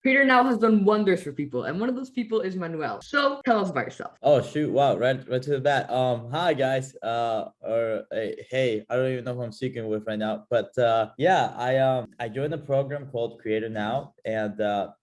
Creator Now has done wonders for people, and one of those people is Manuel. So tell us about yourself. Oh shoot! Wow, right to the bat. Hi guys. Or hey, I don't even know who I'm speaking with right now, but yeah, I joined a program called Creator Now, and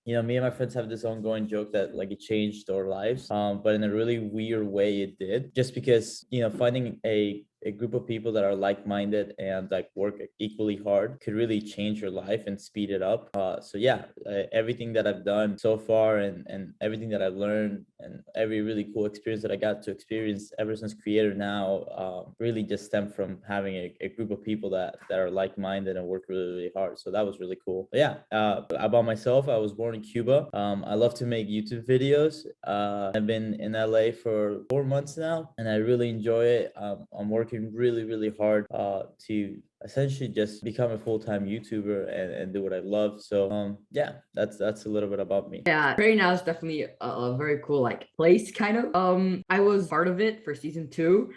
me and my friends have this ongoing joke that like it changed our lives. But in a really weird way, it did. Just because finding a group of people that are like-minded and like work equally hard could really change your life and speed it up. So yeah, everything that I've done so far and everything that I've learned and every really cool experience that I got to experience ever since Creator Now really just stemmed from having a group of people that are like-minded and work really, really hard. So that was really cool. But yeah, about myself, I was born in Cuba. I love to make YouTube videos. I've been in LA for 4 months now, and I really enjoy it. I'm working really, really hard to essentially just become a full-time YouTuber and do what I love. So yeah, that's a little bit about me. Yeah, Creator Now is definitely a very cool like place kind of. I was part of it for season 2,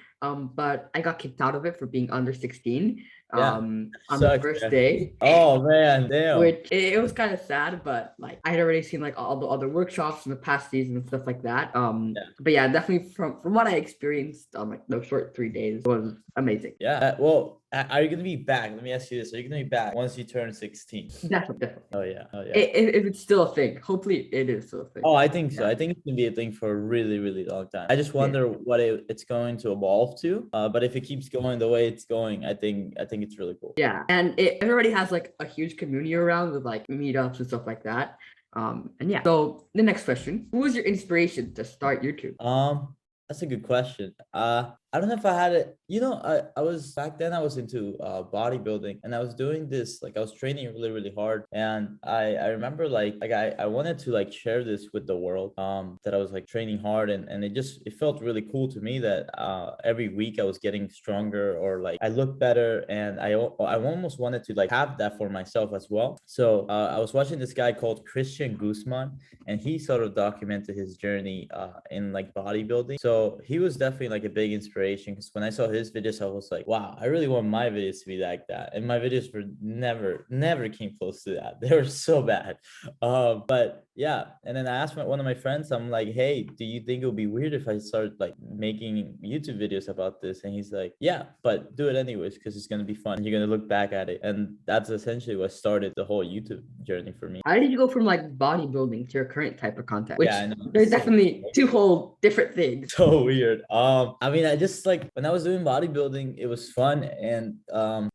but I got kicked out of it for being under 16 Yeah, on the sucks, first man. day. Oh man, damn. Which it was kind of sad, but like I had already seen like all the other workshops in the past season and stuff like that. Yeah. But yeah, definitely from what I experienced on like those short 3 days was amazing. Yeah. Well, are you gonna be back? Let me ask you this: Are you gonna be back once you turn 16? Definitely, definitely. Oh yeah. Oh yeah. If it's still a thing, hopefully it is still a thing. Oh, I think so. Yeah, I think it's gonna be a thing for a really, really long time. I just yeah. wonder what it's going to evolve to. But if it keeps going the way it's going, I think it's really cool. Yeah, and everybody has like a huge community around with like meetups and stuff like that. And yeah. So the next question: Who was your inspiration to start YouTube? That's a good question. I don't know if I had it. I was back then I was into bodybuilding, and I was doing this, like I was training really, really hard. And I remember I wanted to like share this with the world, that I was like training hard, and it felt really cool to me that every week I was getting stronger, or like I looked better, and I almost wanted to like have that for myself as well. So I was watching this guy called Christian Guzman, and he sort of documented his journey in like bodybuilding. So he was definitely like a big inspiration, because when I saw his videos, I was like, wow, I really want my videos to be like that. And my videos were never came close to that. They were so bad. But yeah. And then I asked one of my friends, I'm like, hey, do you think it would be weird if I start like making YouTube videos about this? And he's like, yeah, but do it anyways, because it's going to be fun. You're going to look back at it. And that's essentially what started the whole YouTube journey for me. How did you go from like bodybuilding to your current type of content? Which Yeah, I know. there's It's so definitely two whole different things. so weird. I mean, I just like when I was doing bodybuilding, it was fun. And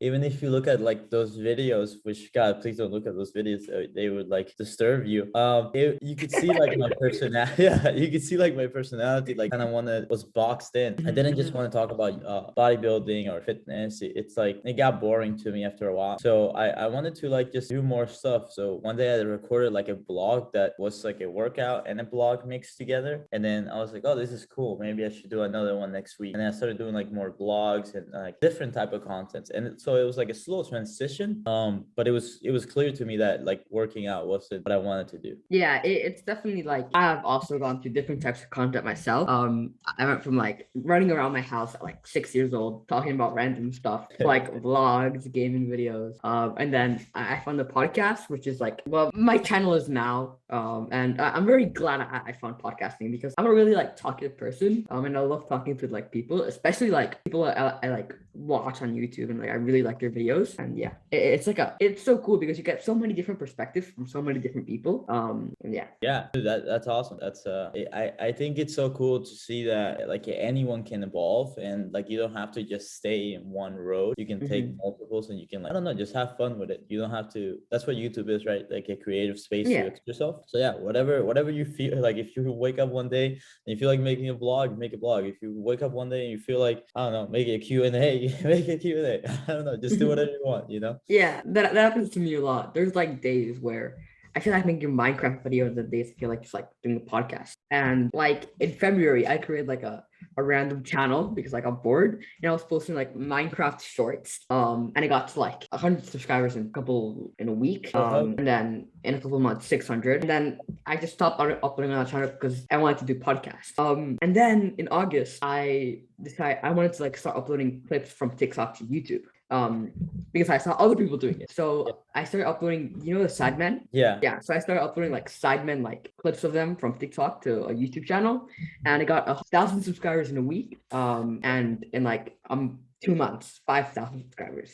even if you look at like those videos, which God, please don't look at those videos, they would like disturb you. You could see like my personality. Yeah, you could see like my personality, like kind of was boxed in. I didn't just want to talk about bodybuilding or fitness. It's like it got boring to me after a while. So I wanted to like just do more stuff. So one day I recorded like a blog that was like a workout and a blog mixed together. And then I was like, oh, this is cool. Maybe I should do another one next week. And then I started doing like more blogs and like different type of contents. And so it was like a slow transition. But it was clear to me that like working out wasn't what I wanted to do. Yeah, it's definitely like I've also gone through different types of content myself. I went from like running around my house at like 6 years old, talking about random stuff, like vlogs, gaming videos. And then I found the podcast, which is like, well, my channel is now. And I'm very glad I found podcasting, because I'm a really like talkative person. And I love talking to like people, especially like people I like watch on YouTube, and like I really like their videos. And yeah, it's so cool because you get so many different perspectives from so many different people. And yeah. Yeah, dude, that's awesome. I think it's so cool to see that like anyone can evolve, and like you don't have to just stay in one road. You can take multiples, and you can like, I don't know, just have fun with it. You don't have to. That's what YouTube is, right? Like a creative space to express yourself. So yeah, whatever you feel like. If you wake up one day and you feel like making a blog, make a blog. If you wake up one day and you feel like, I don't know, make a Q&A, make a Q&A. I don't know, just do whatever you want, you know? Yeah, that happens to me a lot. There's like days where I feel like making Minecraft videos, and days I feel like just like doing a podcast. And like in February, I created like a random channel because I got bored, and I was posting like Minecraft shorts. And I got to like 100 subscribers in a week. And then in a couple of months, 600. And then I just stopped uploading on that channel because I wanted to do podcasts. And then in August, I decided I wanted to like start uploading clips from TikTok to YouTube. because I saw other people doing it. Yeah. So I started uploading, you know, the Sidemen? Yeah. Yeah. So I started uploading like Sidemen, like clips of them from TikTok to a YouTube channel, and I got 1,000 subscribers in a week. And in like 2 months, 5,000 subscribers.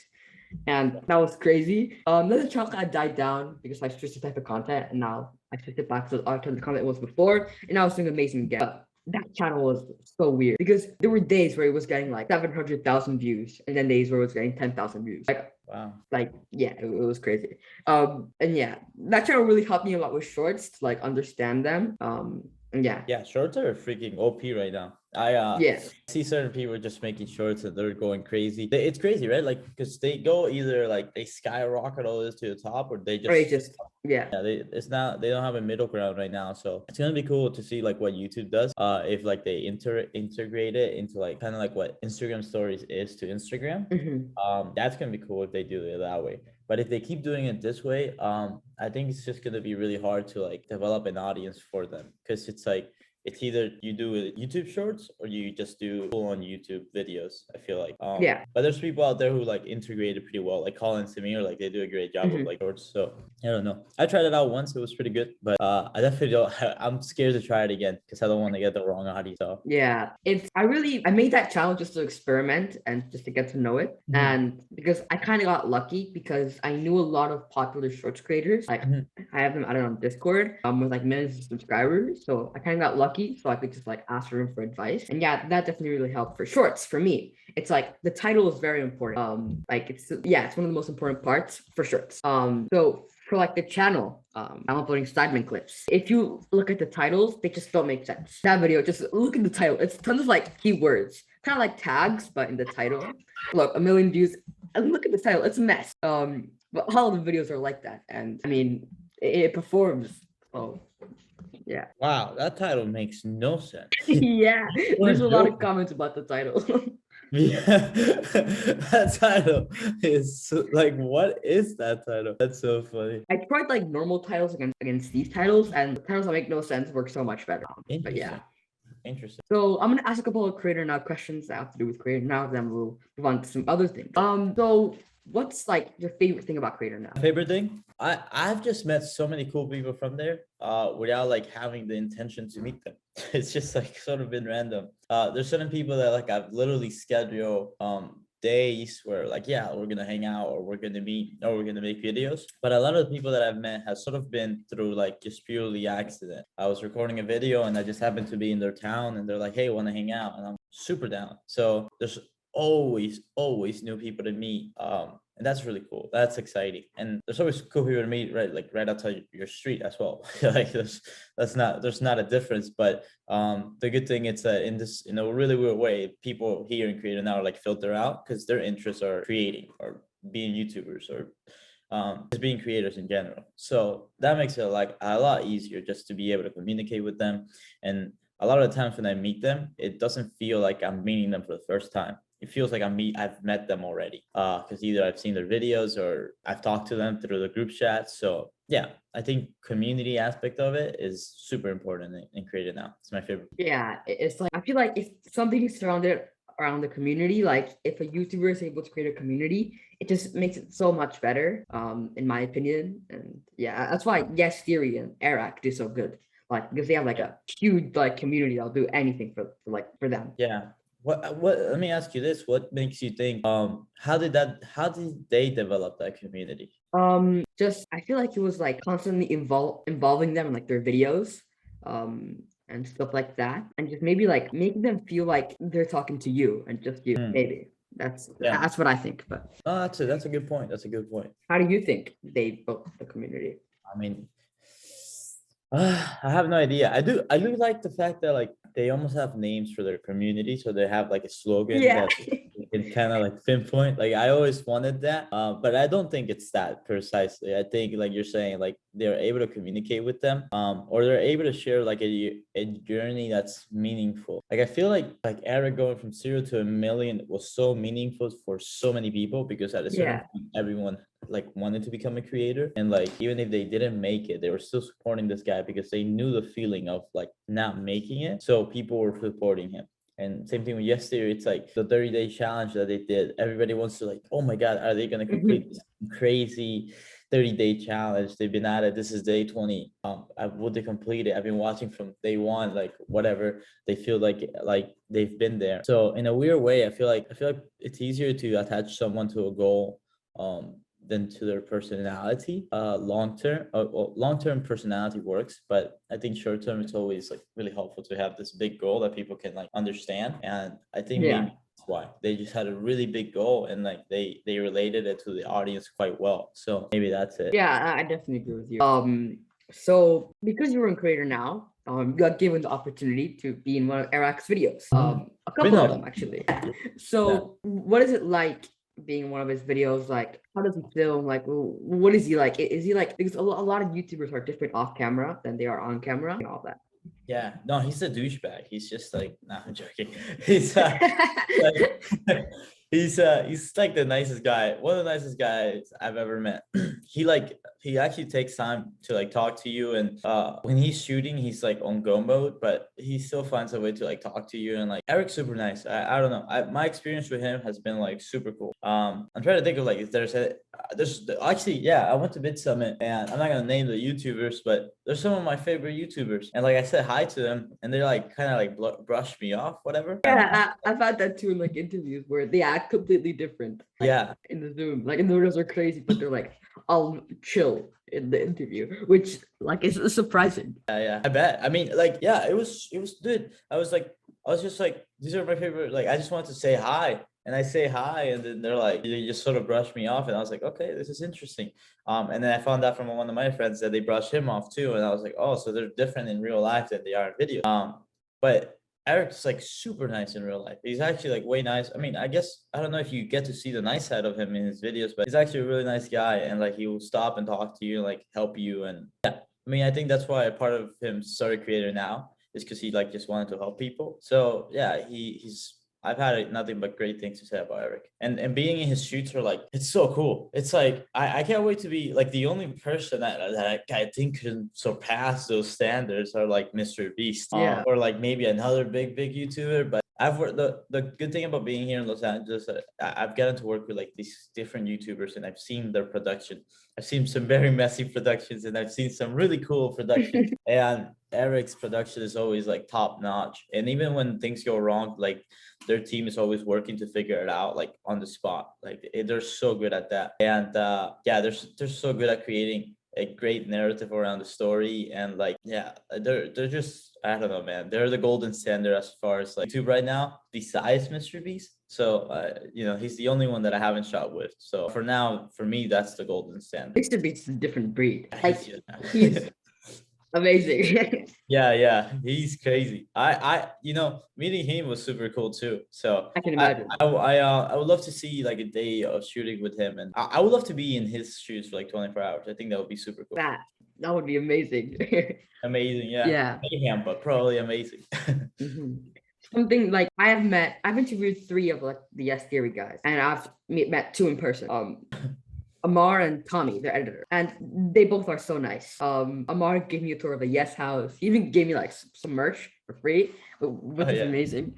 And that was crazy. Then the channel kind of died down because I switched the type of content, and now I switched it back to the content it was before, and now it's doing amazing again. But that channel was so weird because there were days where it was getting like 700,000 views, and then days where it was getting 10,000 views. Wow. Like yeah, it was crazy. And yeah, that channel really helped me a lot with shorts to like understand them. And yeah, Shorts are freaking OP right now. I yeah, see certain people just making shorts and they're going crazy. It's crazy, right? Like because they go either like they skyrocket all this to the top, or they or it just just yeah. they don't have a middle ground right now. So it's gonna be cool to see like what YouTube does. If like they integrate it into like kind of like what Instagram stories is to Instagram. That's gonna be cool if they do it that way. But if they keep doing it this way, I think it's just gonna be really hard to like develop an audience for them, because it's like it's either you do YouTube shorts or you just do full on YouTube videos. I feel like, Yeah. But there's people out there who like integrate it pretty well, like Colin and Samir, like they do a great job of like shorts. So I don't know. I tried it out once; it was pretty good, but I definitely don't. I'm scared to try it again because I don't want to get the wrong audience. So yeah, I made that channel just to experiment and just to get to know it, and because I kind of got lucky because I knew a lot of popular shorts creators. Like I have them, I don't know, on Discord, with like millions of subscribers. So I kind of got lucky, so I could just like ask them for advice. And yeah, that definitely really helped for shorts for me. It's like the title is very important. Like it's one of the most important parts for shorts. So for like the channel, I'm uploading Sidemen clips. If you look at the titles, they just don't make sense. That video, just look at the title. It's tons of like keywords, kind of like tags, but in the title. Look, 1 million views. And look at the title. It's a mess. But all of the videos are like that, and I mean, it performs. Oh, yeah. Wow, that title makes no sense. Yeah, there's a lot of comments about the title. Yeah, that title is like, what is that title? That's so funny. I tried like normal titles against these titles, and the titles that make no sense work so much better. But yeah. Interesting. So I'm gonna ask a couple of creator now questions that have to do with creator now, then we'll move on to some other things. So what's like your favorite thing about creator now? Favorite thing? I've just met so many cool people from there without like having the intention to meet them. It's just like sort of been random. There's certain people that like I've literally scheduled days where like, yeah, we're gonna hang out or we're gonna meet or we're gonna make videos. But a lot of the people that I've met has sort of been through like just purely accident. I was recording a video and I just happened to be in their town and they're like, hey, want to hang out? And I'm super down. So there's always new people to meet, and that's really cool. That's exciting. And there's always cool people to meet right outside your street as well. Like there's not a difference. But the good thing is that in a really weird way, people here in Creator now are like filter out because their interests are creating or being YouTubers or just being creators in general. So that makes it like a lot easier just to be able to communicate with them. And a lot of the times when I meet them, it doesn't feel like I'm meeting them for the first time. It feels like I've met them already, because either I've seen their videos or I've talked to them through the group chat. So yeah, I think community aspect of it is super important in Creator now. It's my favorite. Yeah, it's like I feel like if something is surrounded around the community, like if a YouTuber is able to create a community, it just makes it so much better, in my opinion. And yeah, that's why Yes Theory and Eric do so good. Like because they have like a huge like community that'll do anything for them. Yeah. What let me ask you this. What makes you think how did they develop that community? Just I feel like it was like constantly involving them in like their videos, and stuff like that, and just maybe like making them feel like they're talking to you and just you. Maybe that's what I think. But that's a good point. That's a good point. How do you think they built the community? I mean, I have no idea. I do like the fact that like they almost have names for their community, so they have like a slogan that you can kind of like pinpoint. Like I always wanted that, but I don't think it's that precisely. I think like you're saying, like they're able to communicate with them, or they're able to share like a journey that's meaningful. Like I feel like Eric going from 0 to 1 million was so meaningful for so many people because at a certain point, everyone like wanted to become a creator, and like even if they didn't make it, they were still supporting this guy because they knew the feeling of like not making it, so people were supporting him. And same thing with yesterday. It's like the 30-day challenge that they did. Everybody wants to like, oh my God, are they gonna complete this crazy 30-day challenge? They've been at it. This is day 20. Would they complete it? I've been watching from day one, like whatever. They feel like they've been there. So in a weird way, I feel like it's easier to attach someone to a goal than to their personality. Long term personality works, but I think short term it's always like really helpful to have this big goal that people can like understand. And I think Yeah. maybe that's why they just had a really big goal, and like they related it to the audience quite well. So maybe that's it. Yeah, I definitely agree with you. So because you're in Creator Now, you got given the opportunity to be in one of Eric's videos. A couple of them actually. So what is it like being in one of his videos? Like, how does he film? Like, what is he like? Is he like, because a lot of YouTubers are different off camera than they are on camera and all that. Yeah, no, he's a douchebag. He's just like, nah, I'm joking. He's like, he's like the nicest guy, one of the nicest guys I've ever met. He actually takes time to like talk to you, and when he's shooting, he's like on go mode, but he still finds a way to like talk to you. And like Eric's super nice. I don't know. My experience with him has been like super cool. I'm trying to think of like if there's actually, yeah, I went to Vid Summit, and I'm not gonna name the YouTubers, but they're some of my favorite YouTubers. And like I said hi to them, and they like kind of like brushed me off, whatever. Yeah, I've had that too in like interviews where they act completely different. Like, yeah, in the Zoom, like in the videos are crazy, but they're like all chill in the interview, which like is surprising. yeah, I bet. I mean, like, yeah, it was good. I was just like, these are my favorite. Like, I just wanted to say hi, and I say hi, and then they're like, they just sort of brush me off, and I was like, okay, this is interesting. And then I found out from one of my friends that they brushed him off too, and I was like, oh, so they're different in real life than they are in video. But Eric's like super nice in real life. He's actually like way nice. I mean, I guess I don't know if you get to see the nice side of him in his videos, but he's actually a really nice guy, and like he will stop and talk to you and like help you. And yeah, I mean, I think that's why a part of him started Creator Now is because he like just wanted to help people. So yeah, he's I've had nothing but great things to say about Eric. And being in his shoots are like, it's so cool. It's like I can't wait to be like the only person that I think can surpass those standards are like MrBeast. Yeah. Or like maybe another big YouTuber. But I've worked the good thing about being here in Los Angeles, I've gotten to work with like these different YouTubers, and I've seen their production. I've seen some very messy productions, and I've seen some really cool productions. And Eric's production is always like top notch. And even when things go wrong, like their team is always working to figure it out like on the spot. Like they're so good at that. And yeah, they're so good at creating a great narrative around the story. And like, yeah, they're just, I don't know, man, they're the golden standard as far as like YouTube right now, besides MrBeast. So you know, he's the only one that I haven't shot with. So for now, for me, that's the golden standard. MrBeast is a different breed. Like, he's amazing. Yeah, he's crazy. You know, meeting him was super cool too. So I can imagine. I would love to see like a day of shooting with him, and I would love to be in his shoes for like 24 hours. I think that would be super cool. That would be amazing. Amazing, yeah. Yeah. Mayhem, but probably amazing. Something like I've interviewed 3 of like the Yes Theory guys, and I've met 2 in person. Amar and Tommy, their editor, and they both are so nice. Amar gave me a tour of the Yes house. He even gave me like some merch for free, which is amazing.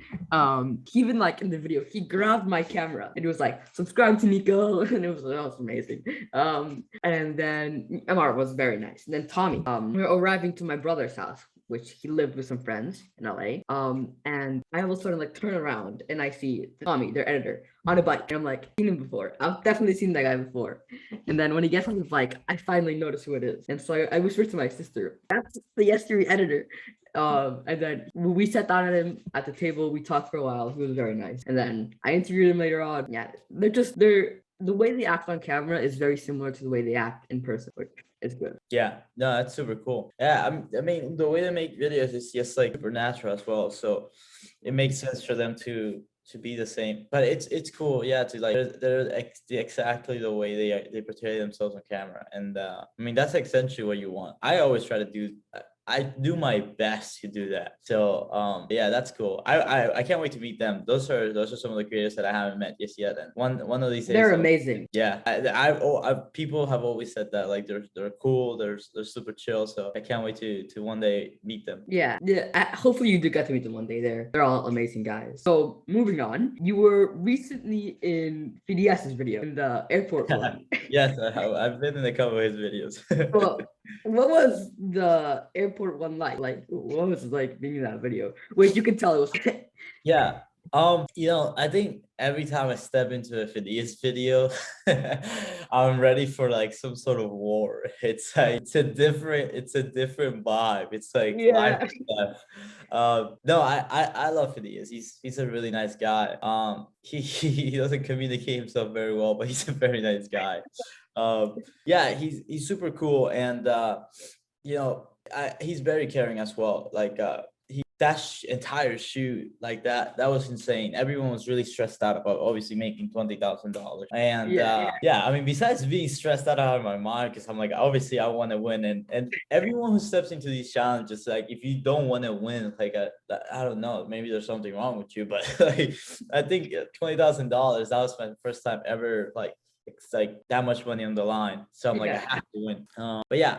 He even like in the video, he grabbed my camera and it was like, subscribe to Nico, and that was amazing. And then Amar was very nice. And then Tommy, we're arriving to my brother's house, which he lived with some friends in LA. And I all of a sudden like turn around and I see Tommy, their editor, on a bike. And I'm like, seen him before. I've definitely seen that guy before. And then when he gets on the bike, I finally notice who it is. And so I whispered to my sister, that's the Yes Theory editor. And then we sat down at the table. We talked for a while. He was very nice. And then I interviewed him later on. Yeah, the way they act on camera is very similar to the way they act in person, which is good. Yeah, no, that's super cool. Yeah, I mean, the way they make videos is just like supernatural as well. So it makes sense for them to be the same. But it's cool, yeah, to like they're exactly the way they portray themselves on camera. And I mean, that's essentially what you want. I always try to do. I do my best to do that. So yeah, that's cool. I can't wait to meet them. Those are some of the creators that I haven't met just yet. And one of these days, They're amazing. yeah, people have always said that, like, they're cool, they're super chill. So I can't wait to one day meet them. Yeah. Hopefully you do get to meet them one day. They're all amazing guys. So moving on, you were recently in VDS's video, in the airport one. Yes, I've been in a couple of his videos. Well, what was the airport one like? Like, what was it like being in that video? Which you can tell it was. Yeah. I think every time I step into a Phineas video, I'm ready for like some sort of war. It's like it's a different vibe. It's like life Yeah. and death. No, I love Phineas. He's a really nice guy. He doesn't communicate himself very well, but he's a very nice guy. Yeah, he's super cool, and he's very caring as well. Like that entire shoot, like that was insane. Everyone was really stressed out about obviously making $20,000, and yeah, I mean, besides being stressed out of my mind, because I'm like, obviously I want to win, and everyone who steps into these challenges, like, if you don't want to win, like I don't know, maybe there's something wrong with you, but like I think $20,000, that was my first time ever, like, it's like that much money on the line. So I'm like, I have to win. But yeah,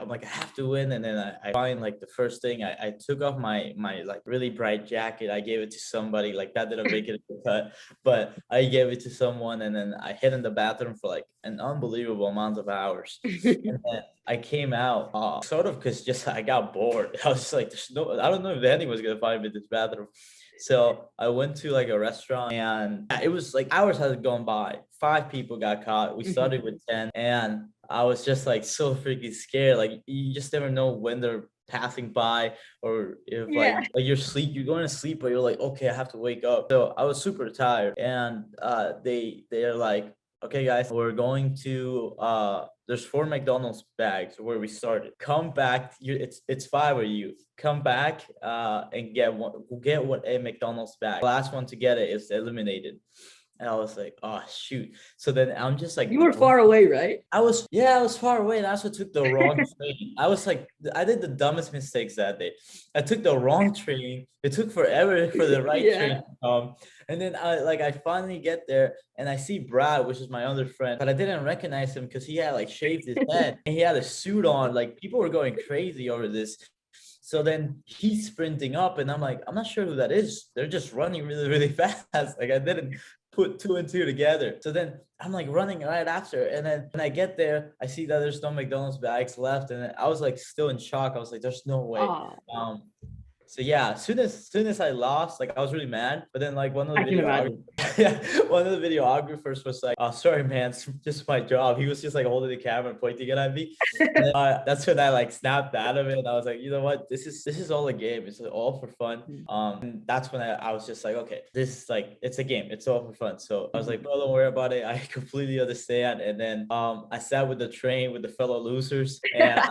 I'm like, I have to win. And then I find, like, the first thing, I took off my like really bright jacket. I gave it to somebody, like, that didn't make it a cut, but I gave it to someone, and then I hid in the bathroom for like an unbelievable amount of hours. And then I came out sort of because just I got bored. I was just like, I don't know if anyone's gonna find me in this bathroom. So I went to like a restaurant, and it was like hours had gone by. 5 people got caught. We started with 10, and I was just like so freaking scared. Like, you just never know when they're passing by, or if like you're going to sleep, but you're like, okay, I have to wake up. So I was super tired, and they're like, okay, guys, we're going to there's 4 McDonald's bags where we started. Come back. It's 5 of you. Come back and get what a McDonald's bag. The last one to get it is eliminated. And I was like, oh shoot. So then I'm just like, you were far away, right? I was far away, and I also took the wrong train. I was like, I did the dumbest mistakes that day. I took the wrong train. It took forever for the right train to come. And then I finally get there, and I see Brad, which is my other friend, but I didn't recognize him because he had like shaved his head and he had a suit on. Like, people were going crazy over this. So then he's sprinting up, and I'm like, I'm not sure who that is. They're just running really, really fast. Like, I didn't put 2 and 2 together. So then I'm like running right after, and then when I get there, I see that there's no McDonald's bags left, and I was like still in shock. I was like, there's no way. So yeah, as soon as I lost, like, I was really mad. But then, like, one of the videographers was like, "Oh, sorry, man, it's just my job." He was just like holding the camera and pointing it at me. Then, that's when I like snapped out of it, and I was like, you know what, this is all a game. It's all for fun. And that's when I was just like, okay, this is like, it's a game. It's all for fun. So I was like, bro, don't worry about it. I completely understand. And then I sat with the train with the fellow losers, and I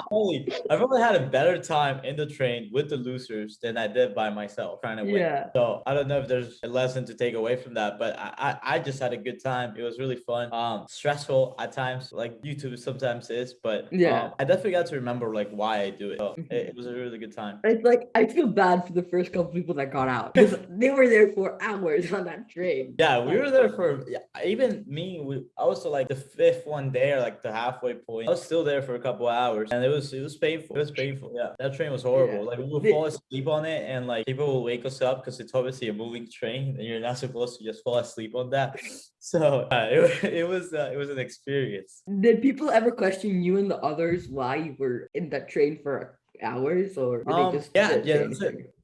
probably had a better time in the train with the losers than I did by myself trying to win. So I don't know if there's a lesson to take away from that, but I just had a good time. It was really fun. Stressful at times, like YouTube sometimes is, but I definitely got to remember like why I do it. So it was a really good time. It's like, I feel bad for the first couple people that got out, because they were there for hours on that train. Yeah, we were there for even me. I was like the 5th one there, like the halfway point. I was still there for a couple of hours, and it was painful. It was painful. Yeah, that train was horrible. Like, we would fall asleep on it, and like people will wake us up because it's obviously a moving train, and you're not supposed to just fall asleep on that. So it was an experience. Did people ever question you and the others why you were in that train for hours, or were they just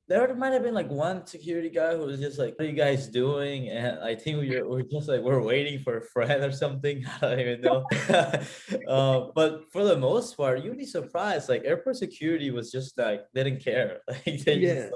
there might have been like one security guy who was just like, what are you guys doing? And I think we're just like, we're waiting for a friend or something. I don't even know. But for the most part, you'd be surprised. Like, airport security was just like, they didn't care. Like, they just,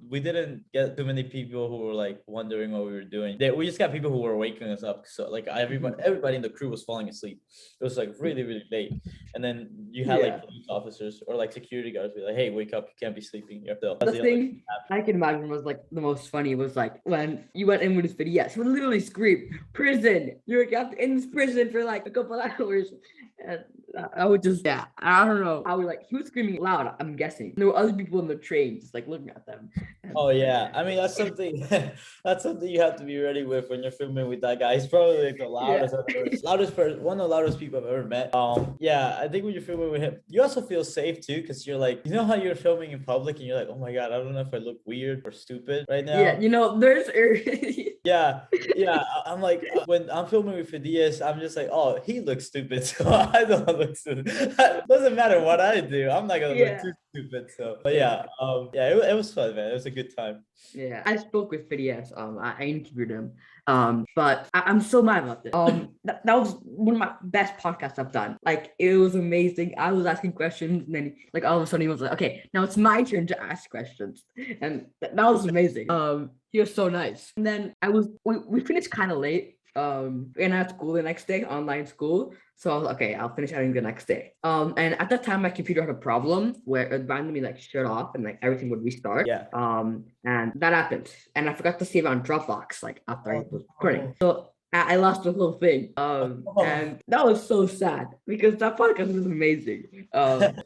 we didn't get too many people who were like wondering what we were doing. We just got people who were waking us up. So like everybody in the crew was falling asleep. It was like really, really late. And then you had like police officers or like security guards be like, hey, wake up, you can't be sleeping here. So the thing I can imagine was like the most funny was like when you went in with this video, he would literally scream, prison, you're in this prison for like a couple hours. And I would just, yeah, I don't know. I was like, he was screaming loud, I'm guessing. There were other people in the train just like looking at them. Oh yeah, I mean that's something that's something you have to be ready with when you're filming with that guy. He's probably like the loudest, loudest person, one of the loudest people I've ever met. Yeah, I think when you're filming with him, you also feel safe too, because you're like, you know how you're filming in public and you're like, oh my god, I don't know if I look weird or stupid right now. Yeah, you know, there's Yeah, yeah. I'm like, when I'm filming with Fidias, I'm just like, oh, he looks stupid, so I don't look stupid. Doesn't matter what I do, I'm not gonna look too stupid. So, but yeah, yeah, it was fun, man. It was a good time. Yeah, I spoke with Phineas. I interviewed him. But I'm so mad about this. That was one of my best podcasts I've done. Like, it was amazing. I was asking questions, and then like all of a sudden he was like, "Okay, now it's my turn to ask questions," and that was amazing. He was so nice. And then we finished kind of late. And I had school the next day, online school. So I was like, okay, I'll finish editing the next day. And at that time, my computer had a problem where it randomly like shut off and like everything would restart. Yeah. And that happened. And I forgot to save it on Dropbox like after I was recording. So I lost the whole thing. And that was so sad because that podcast was amazing.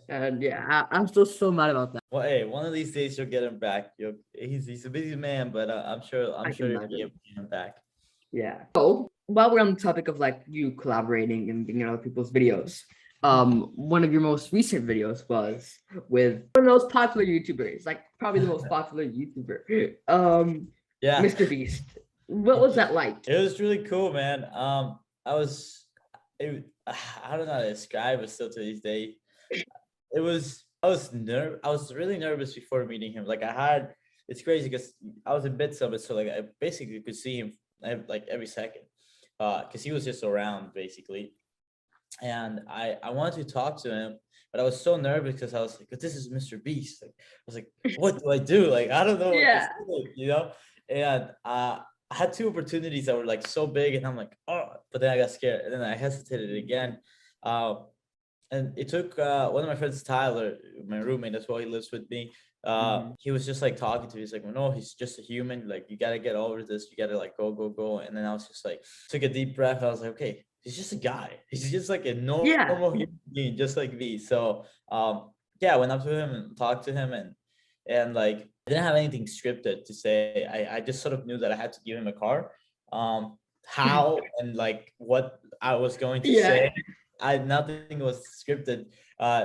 And yeah, I'm still so mad about that. Well, hey, one of these days you'll get him back. He's a busy man, but I'm sure you'll be able to get him back. Yeah. So while we're on the topic of like you collaborating and being in other people's videos, one of your most recent videos was with one of those popular YouTubers, like probably the most popular YouTuber, yeah, MrBeast. What was that like? It was really cool, man. I don't know how to describe it still to this day. I was really nervous before meeting him. Like it's crazy because I was in Bitsum, so like I basically could see him like every second, because he was just around basically, and I wanted to talk to him, but I was so nervous because I was like, this is MrBeast. Like I was like, what do I do? Like I don't know what to say, you know. And I had two opportunities that were like so big, and I'm like, oh, but then I got scared, and then I hesitated again. And it took one of my friends, Tyler, my roommate as well, he lives with me. He was just like talking to me. He's like, well, no, he's just a human. Like, you gotta get over this. You gotta like go. And then I was just like, took a deep breath. I was like, okay, he's just a guy. He's just like a normal human being, just like me. So yeah, I went up to him and talked to him, and like I didn't have anything scripted to say. I just sort of knew that I had to give him a car. How and like what I was going to say. Nothing was scripted.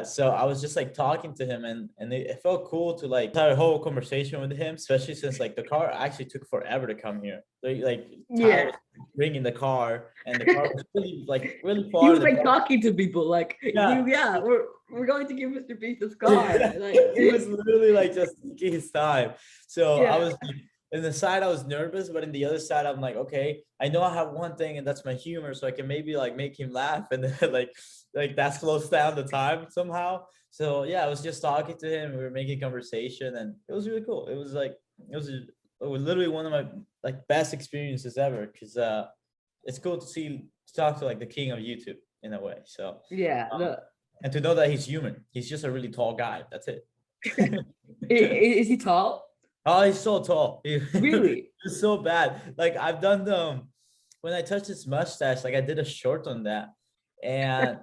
So I was just like talking to him, and it felt cool to like have a whole conversation with him, especially since like the car actually took forever to come here. Like Tyler was bringing the car, and the car was really far. He was like talking to people like, we're going to give MrBeast his car. Like, he was literally like just taking his time. So I was like, in the side I was nervous, but in the other side I'm like, okay, I know I have one thing, and that's my humor, so I can maybe like make him laugh, and then like that slows down the time somehow. So yeah, I was just talking to him, we were making conversation, and it was really cool. It was literally one of my like best experiences ever, because it's cool to talk to like the king of YouTube in a way. So and to know that he's human. He's just a really tall guy. That's it. Is he tall? Oh, he's so tall. Really? It's so bad. Like I've done when I touched his mustache, like I did a short on that, and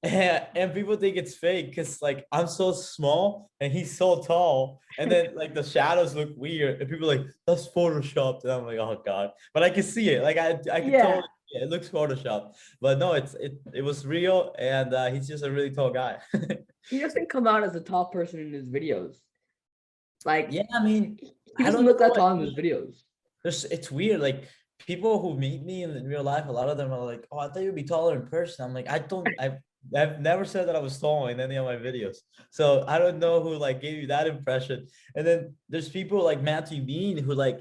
and people think it's fake because like I'm so small and he's so tall, and then like the shadows look weird, and people are like, that's photoshopped, and I'm like, oh god, but I can see it. Like I can totally. Yeah, it looks photoshopped, but no, it was real, and he's just a really tall guy. He doesn't come out as a tall person in his videos. Like, yeah, I mean, he doesn't look that tall in his videos. It's weird. Like people who meet me in real life, a lot of them are like, "Oh, I thought you'd be taller in person." I'm like, I've never said that I was tall in any of my videos, so I don't know who like gave you that impression. And then there's people like Matthew Bean who like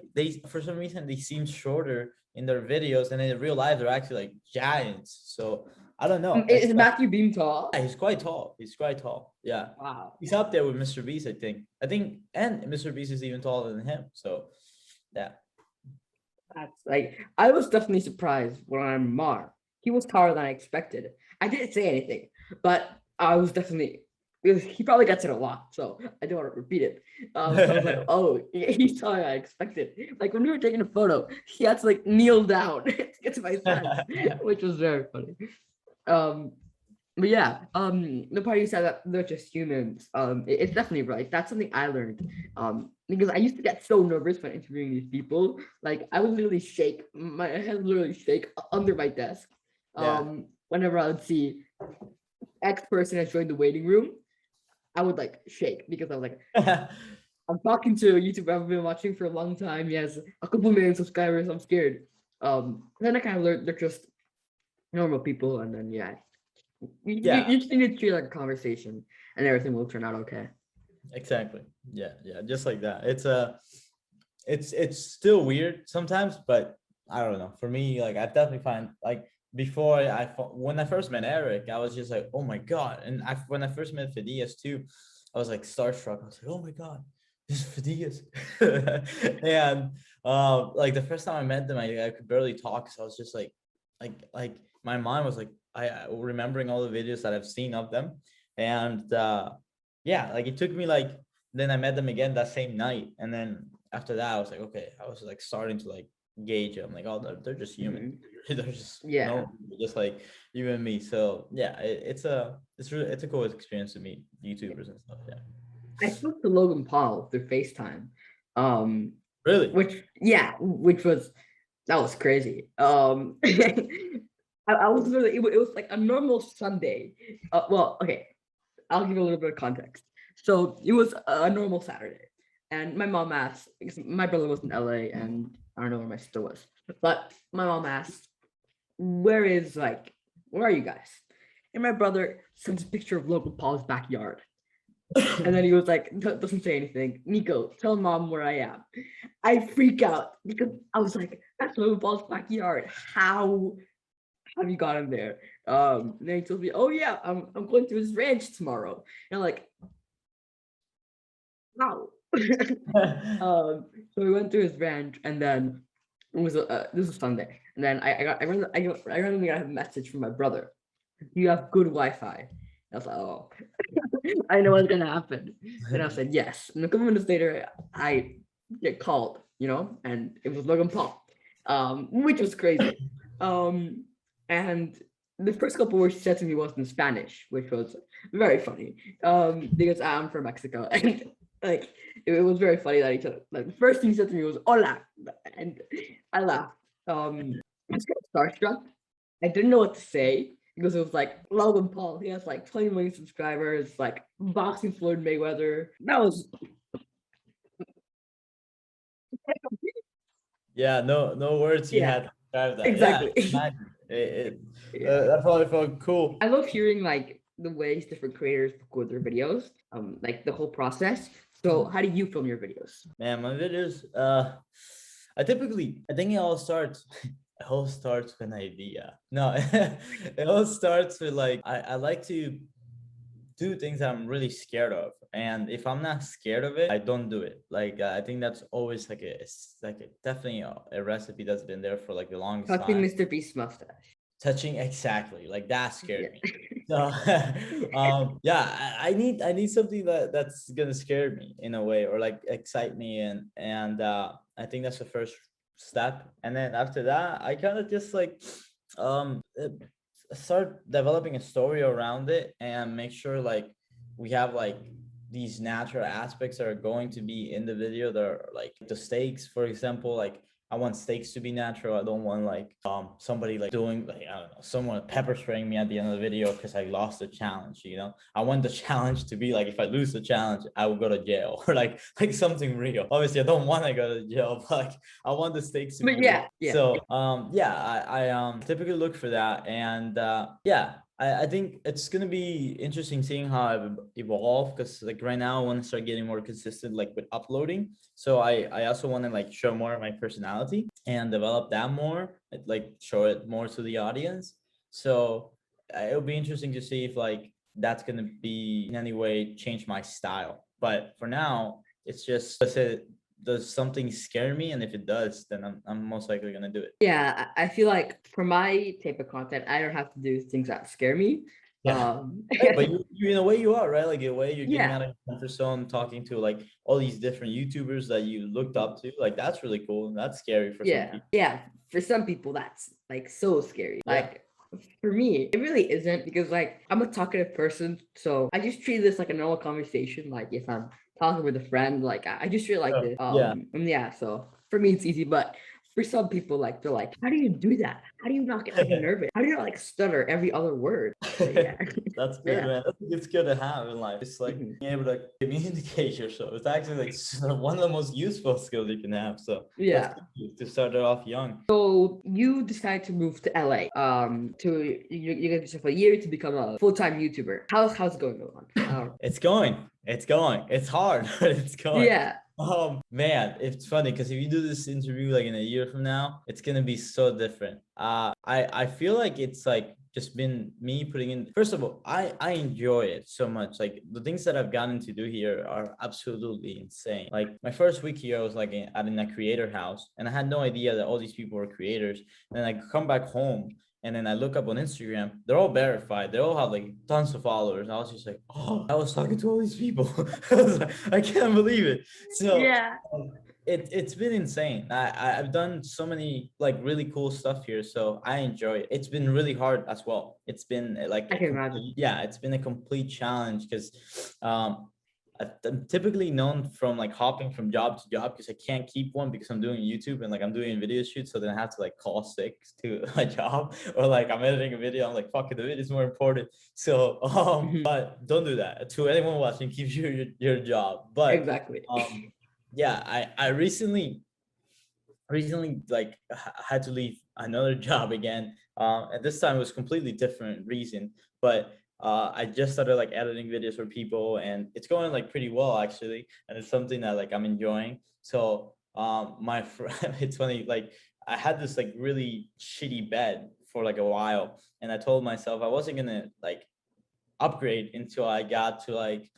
for some reason they seem shorter in their videos, and in real life they're actually like giants. So I don't know. Is Matthew Bean tall? Yeah, he's quite tall. Yeah. Wow. He's up there with MrBeast, I think, and MrBeast is even taller than him. So, yeah. That's like, I was definitely surprised when I met Mar. He was taller than I expected. I didn't say anything, but I was definitely. He probably gets it a lot, so I don't want to repeat it. So I was like, oh, he's taller than I expected. Like when we were taking a photo, he had to like kneel down to get to my side, which was very funny. But yeah, the part you said that they're just humans, it's definitely right. That's something I learned. Because I used to get so nervous when interviewing these people. Like I would literally shake, my head would literally shake under my desk. Yeah. Whenever I would see X person has joined the waiting room, I would like shake because I was like, I'm talking to a YouTuber I've been watching for a long time. He has a couple million subscribers. I'm scared. Then I kind of learned they're just normal people, and then yeah, Yeah, you just need to treat it like a conversation, and everything will turn out okay. exactly. Yeah, yeah, just like that. It's still weird sometimes, but I don't know. For me, like I definitely find like before when I first met Eric, I was just like, oh my god. And when I first met Fidias too, I was like starstruck. I was like, oh my god, this is Fidias. And like the first time I met them, I could barely talk. So I was just like my mind was like I remembering all the videos that I've seen of them. And yeah, like it took me like then I met them again that same night. And then after that, I was like, okay, I was like starting to like gauge it. I'm like, oh, they're just human. They're just Yeah, no, just like you and me. So yeah, it's a cool experience to meet YouTubers and stuff. Yeah. I spoke to Logan Paul through FaceTime, um, Really? which was that was crazy. I was literally it was like a normal Sunday. Well, okay, I'll give you a little bit of context. So it was a normal Saturday, and my mom asked because my brother was in LA, and I don't know where my sister was, but my mom asked, where are you guys?" And my brother sends a picture of Logan Paul's backyard. And then he was like, doesn't say anything. Nico, tell mom where I am. I freak out because I was like, that's Logan Paul's backyard. How have you gotten there? And then he told me, oh yeah, I'm going to his ranch tomorrow. And I'm like, how? So we went to his ranch, and then it was this was Sunday, and then I randomly got a message from my brother. You have good Wi-Fi. I was like, oh, I know what's gonna happen. And I said yes. And a couple minutes later, I get called, and it was Logan Paul, which was crazy. Um, and the first couple words he said to me was in Spanish, which was very funny. Because I'm from Mexico, and like it was very funny that he said like the first thing he said to me was "Hola," and I laughed. I was kind of starstruck. I didn't know what to say because it was like Logan Paul. He has like 20 million subscribers, like boxing Floyd Mayweather. That was Yeah, no words you yeah, had to describe that. Yeah, exactly. imagine. Yeah. That probably felt cool. I love hearing like the ways different creators record their videos, like the whole process. So how do you film your videos? Man, my videos, I think it all starts with an idea. No, it all starts with like, I like to do things that I'm really scared of. And if I'm not scared of it, I don't do it. Like, I think that's always like definitely a recipe that's been there for like the longest Touching time. MrBeast mustache. Touching exactly like that Yeah. scared me. So yeah, I need something that's gonna scare me in a way or like excite me, and I think that's the first step. And then after that I kind of just like um uh, start developing a story around it and make sure like we have like these natural aspects that are going to be in the video that are like the stakes, for example. Like I want stakes to be natural. I don't want like somebody like doing like I don't know, someone pepper spraying me at the end of the video because I lost the challenge, you know. I want the challenge to be like if I lose the challenge, I will go to jail or like something real. Obviously I don't want to go to jail, but like I want the stakes to be But real. yeah. So yeah, I typically look for that. And yeah, I think it's gonna be interesting seeing how I evolve, because like right now I want to start getting more consistent like with uploading. So I also want to like show more of my personality and develop that more, like show it more to the audience. So it'll be interesting to see if like that's gonna be in any way change my style. But for now, it's just does something scare me, and if it does, then I'm most likely gonna do it. Yeah, I feel like for my type of content, I don't have to do things that scare me. Yeah. Hey, but you in a way you are, right? Like in a way you're getting Yeah, out of your comfort zone, talking to like all these different YouTubers that you looked up to. Like that's really cool, and that's scary for some yeah, people. yeah. For some people, that's like so scary. Yeah. Like For me, it really isn't because like I'm a talkative person, so I just treat this like a normal conversation. Like if I'm talking with a friend, like I just treat it like Oh, this. yeah. And yeah, so for me it's easy, but for some people, like they're like, how do you do that? How do you not get like nervous? How do you not like stutter every other word? So yeah, That's good, yeah. man. That's a good skill to have in life. It's like Mhm. being able to communicate yourself. It's actually like one of the most useful skills you can have. So that's Yeah. good to start it off young. So you decide to move to LA. You're gonna be for a year to become a full-time YouTuber. How's it going on? It's going. It's going. It's hard, but it's going. Yeah. Man, it's funny because if you do this interview like in a year from now, it's gonna be so different. I feel like it's like just been me putting in. First of all, I enjoy it so much. Like the things that I've gotten to do here are absolutely insane. Like my first week here, I was like in a creator house, and I had no idea that all these people were creators. And then I come back home and then I look up on Instagram, they're all verified. They all have like tons of followers. And I was just like, oh, I was talking to all these people. I was like, I can't believe it. So Yeah. it's been insane. I've done so many like really cool stuff here. So I enjoy it. It's been really hard as well. It's been like I can imagine. yeah, it's been a complete challenge because I'm typically known from like hopping from job to job because I can't keep one because I'm doing YouTube and like I'm doing video shoots. So then I have to like call sick to my job or like I'm editing a video. I'm like, fuck it, the video is more important. So, Mhm. but don't do that to anyone watching. Keep your job. But, Exactly. yeah, I recently like had to leave another job again. And this time it was completely different reason, but I just started like editing videos for people, and it's going like pretty well actually, and it's something that like I'm enjoying. So my friend, it's funny, like I had this like really shitty bed for like a while, and I told myself I wasn't gonna like upgrade until I got to like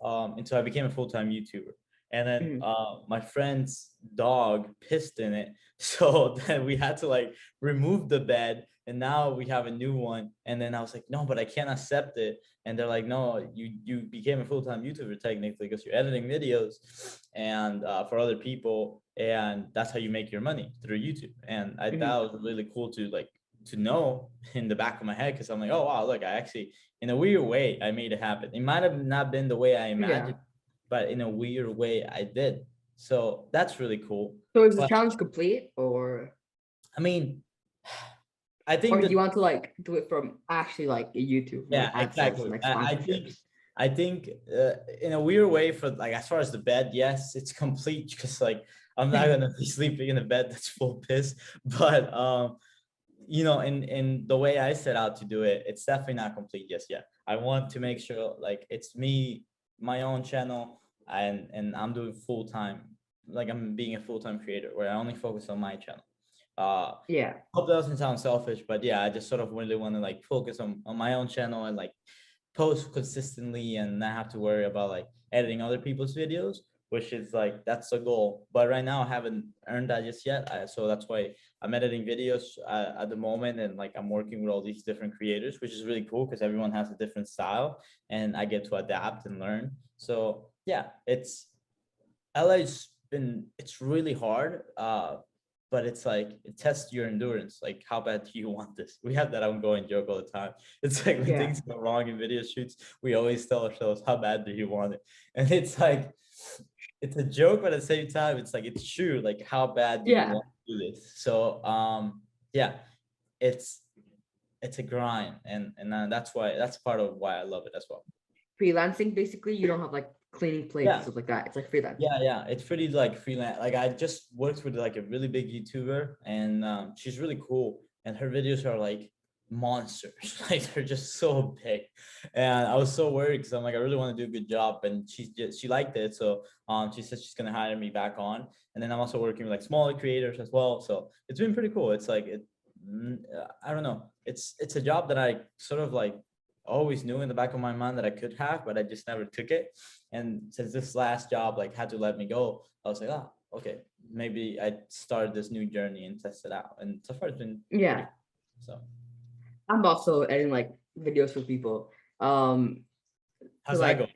until I became a full-time YouTuber. And then Mhm. my friend's dog pissed in it. So then we had to like remove the bed, and now we have a new one. And then I was like, no, but I can't accept it. And they're like, no, you became a full-time YouTuber technically because you're editing videos and for other people, and that's how you make your money through YouTube. And I Mhm. thought it was really cool to like to know in the back of my head because I'm like, oh wow, look, I actually in a weird way I made it happen. It might have not been the way I Yeah. imagined, but in a weird way I did. So that's really cool. So is the But challenge complete, I mean, I think or do that you want to like do it from actually like YouTube, like yeah, AdSense, exactly. like I think sponsorships? in a weird way for like as far as the bed, yes, it's complete because like I'm not gonna be sleeping in a bed that's full piss. But you know, in the way I set out to do it, it's definitely not complete just yet. I want to make sure like it's me, my own channel, and I'm doing full time, like I'm being a full time creator where I only focus on my channel. Uh, Yeah. hope that doesn't sound selfish, but yeah, I just sort of really want to like focus on my own channel and like post consistently and not have to worry about like editing other people's videos, which is like that's the goal. But right now I haven't earned that just yet, so that's why I'm editing videos at the moment, and like I'm working with all these different creators, which is really cool because everyone has a different style, and I get to adapt and learn. So yeah, LA's been it's really hard. But it's like it tests your endurance. Like, how bad do you want this? We have that ongoing joke all the time. It's like when Yeah. things go wrong in video shoots, we always tell ourselves, how bad do you want it? And it's like it's a joke, but at the same time, it's like it's true. Like, how bad do you Yeah. want to do this? So yeah, it's it's a grind, and that's part of why I love it as well. Freelancing, basically, you don't have like cleaning plates and Yeah. stuff like that. It's like freelancing. Yeah, it's pretty like freelance. Like I just worked with like a really big YouTuber, and she's really cool, and her videos are like monsters. Like they're just so big, and I was so worried because I'm like I really want to do a good job, and she liked it, so she said she's gonna hire me back on, and then I'm also working with like smaller creators as well. So it's been pretty cool. It's like I don't know. It's a job that I sort of like always knew in the back of my mind that I could have, but I just never took it. And since this last job like had to let me go, I was like, oh, okay, maybe I started this new journey and test it out. And so far it's been pretty Yeah. cool. So I'm also editing like videos for people. So how's that like going?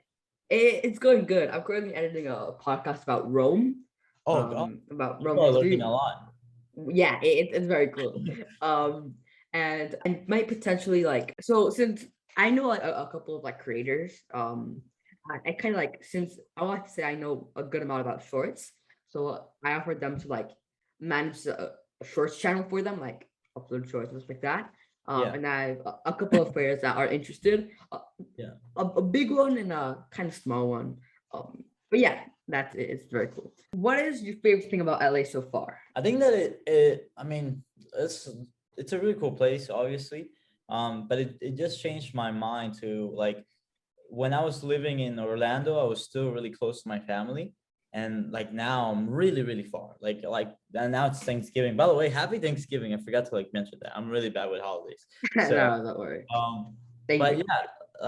it's going good. I'm currently editing a podcast about Rome. Oh God, About you Rome are learning a history. lot. Yeah, it's very cool. Um, and I might potentially like, so since I know like a couple of like creators, I kind of like, since I like to say I know a good amount about shorts, so I offered them to like manage a shorts channel for them, like upload shorts and stuff like that. Yeah. And I have a couple of players that are interested, Yeah. a big one and a kind of small one. But yeah, that's it. It's very cool. What is your favorite thing about LA so far? I think that I mean, it's a really cool place, obviously. But it just changed my mind to like when I was living in Orlando, I was still really close to my family. And like now I'm really, really far. And now it's Thanksgiving. By the way, happy Thanksgiving. I forgot to like mention that. I'm really bad with holidays. So No, don't worry. um Thank but you. yeah,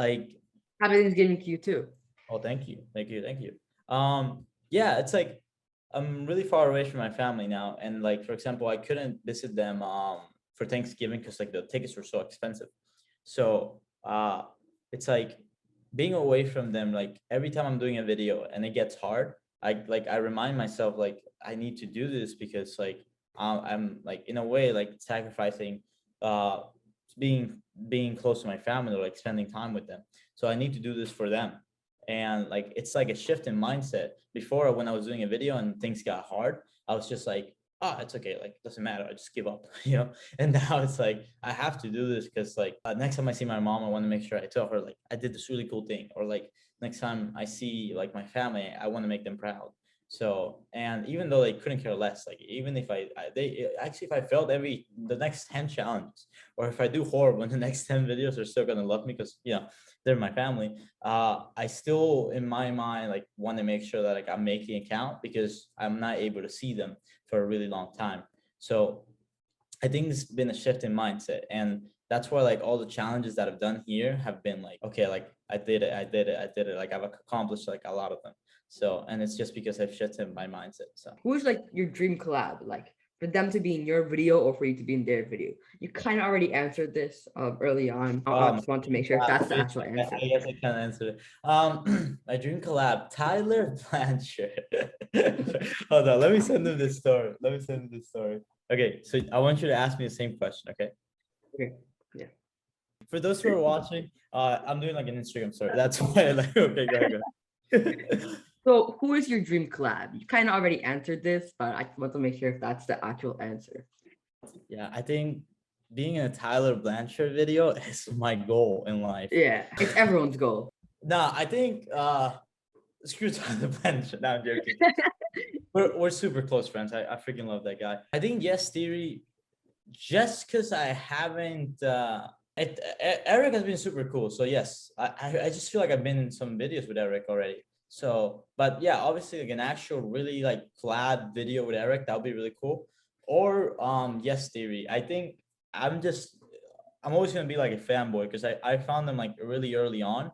like Happy Thanksgiving to you too. oh, thank you. Thank you. Thank you. Yeah, it's like I'm really far away from my family now. And like, for example, I couldn't visit them for Thanksgiving because like the tickets were so expensive. So it's like being away from them, like every time I'm doing a video and it gets hard, I remind myself like I need to do this because like I'm like in a way like sacrificing uh being close to my family or like spending time with them. So I need to do this for them. And like it's like a shift in mindset. Before when I was doing a video and things got hard, I was just like, oh, it's okay, like doesn't matter, I just give up, you know. And now it's like I have to do this because like next time I see my mom, I want to make sure I tell her like I did this really cool thing, or like next time I see like my family, I want to make them proud. So, and even though they couldn't care less, like even if they actually, if I failed the next 10 challenges, or if I do horrible in the next 10 videos, they're still gonna love me because you know they're my family. I still in my mind like want to make sure that like I'm making it count because I'm not able to see them for a really long time. So I think it's been a shift in mindset, and that's why like all the challenges that I've done here have been like, okay, like I did it, I did it, I did it. Like I've accomplished like a lot of them. So, and it's just because I've shifted my mindset. So Who's like your dream collab? Like for them to be in your video or for you to be in their video? You kind of already answered this early on. I um, just want to make sure if that's the actual answer. I guess I can answer it. My dream collab, Tyler Blanchard. Hold on, let me send him this story. Let me send him this story. Okay, so I want you to ask me the same question, okay? Okay. Yeah. For those who are watching, I'm doing like an Instagram story. That's why like okay, go ahead, go ahead. So who is your dream collab? You kind of already answered this, but I want to make sure if that's the actual answer. Yeah, I think being in a Tyler Blanchard video is my goal in life. Yeah, it's everyone's goal. No, I think screw Tyler Blanchard. No, I'm joking. We're super close friends. I freaking love that guy. I think Yes Theory, just because I haven't Eric has been super cool. So yes, I just feel like I've been in some videos with Eric already. So, but yeah, obviously like an actual really like collab video with Eric, that would be really cool. Or Yes Theory. I think I'm always gonna be like a fanboy because I found them like really early on.